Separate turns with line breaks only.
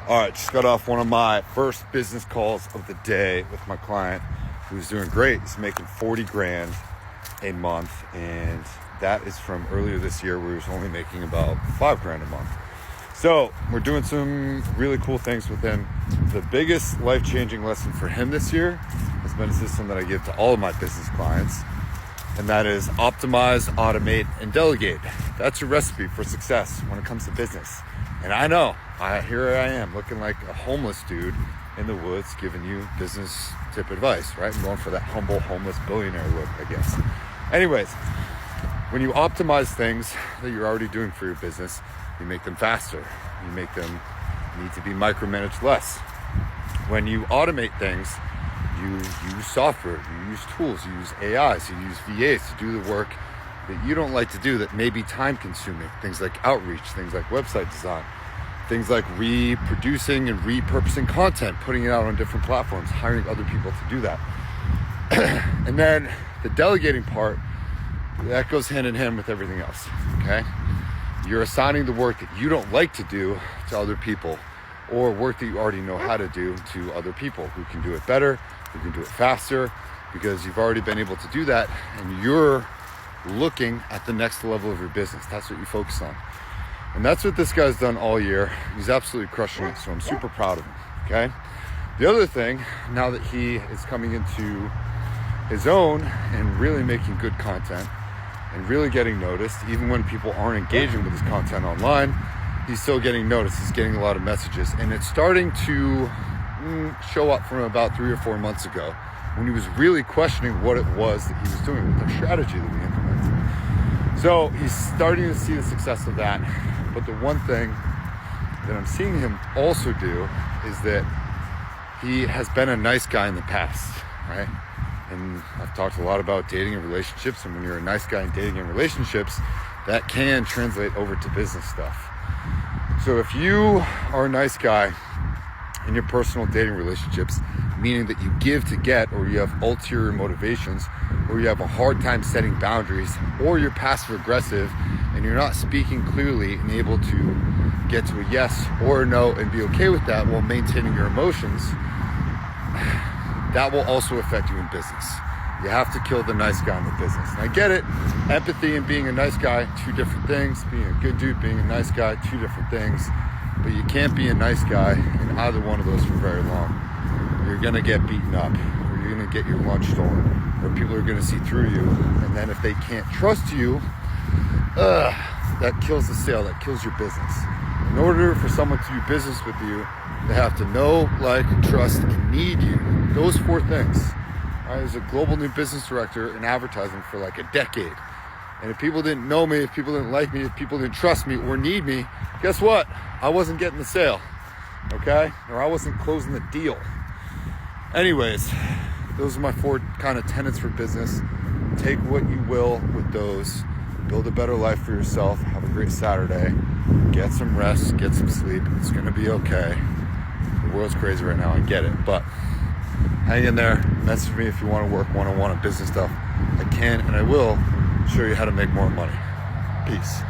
All right, just got off one of my first business calls of the day with my client who's doing great. He's making 40 grand a month, and that is from earlier this year where he was only making about 5 grand a month. So we're doing some really cool things with him. The biggest life-changing lesson for him this year has been a system that I give to all of my business clients, and that is optimize, automate, and delegate. That's your recipe for success when it comes to business. And I know, here I am looking like a homeless dude in the woods giving you business tip advice, right? I'm going for that humble homeless billionaire look, I guess. Anyways, when you optimize things that you're already doing for your business, you make them faster. You make them need to be micromanaged less. When you automate things, you use software, you use tools, you use AIs, you use VAs to do the work that you don't like to do that may be time consuming. Things like outreach, things like website design, things like reproducing and repurposing content, putting it out on different platforms, hiring other people to do that. And then the delegating part, that goes hand in hand with everything else, okay? You're assigning the work that you don't like to do to other people, or work that you already know how to do to other people who can do it better, who can do it faster, because you've already been able to do that and you're looking at the next level of your business. That's what you focus on. And that's what this guy's done all year. He's absolutely crushing it, so I'm super proud of him, okay? The other thing, now that he is coming into his own and really making good content and really getting noticed, even when people aren't engaging with his content online, he's still getting noticed. He's getting a lot of messages, and it's starting to show up from about 3 or 4 months ago when he was really questioning what it was that he was doing with the strategy that we implemented. So he's starting to see the success of that. But the one thing that I'm seeing him also do is that he has been a nice guy in the past, right? And I've talked a lot about dating and relationships, and when you're a nice guy in dating and relationships, that can translate over to business stuff. So if you are a nice guy in your personal dating relationships, meaning that you give to get, or you have ulterior motivations, or you have a hard time setting boundaries, or you're passive aggressive and you're not speaking clearly and able to get to a yes or a no and be okay with that while maintaining your emotions, that will also affect you in business. You have to kill the nice guy in the business. And I get it, empathy and being a nice guy, 2 different things. Being a good dude, being a nice guy, 2 different things. But you can't be a nice guy in either one of those for very long. You're gonna get beaten up, or you're gonna get your lunch stolen, or people are gonna see through you. And then if they can't trust you, that kills the sale, that kills your business. In order for someone to do business with you, they have to know, like, trust, and need you. Those 4 things. I was a global new business director in advertising for like a decade. And if people didn't know me, if people didn't like me, if people didn't trust me or need me, guess what? I wasn't getting the sale, okay? Or I wasn't closing the deal. Anyways, those are my 4 kind of tenets for business. Take what you will with those. Build a better life for yourself. Have a great Saturday. Get some rest, get some sleep. It's gonna be okay. The world's crazy right now, I get it, but hang in there. Message me if you want to work one-on-one on business stuff. I can and I will show you how to make more money. Peace.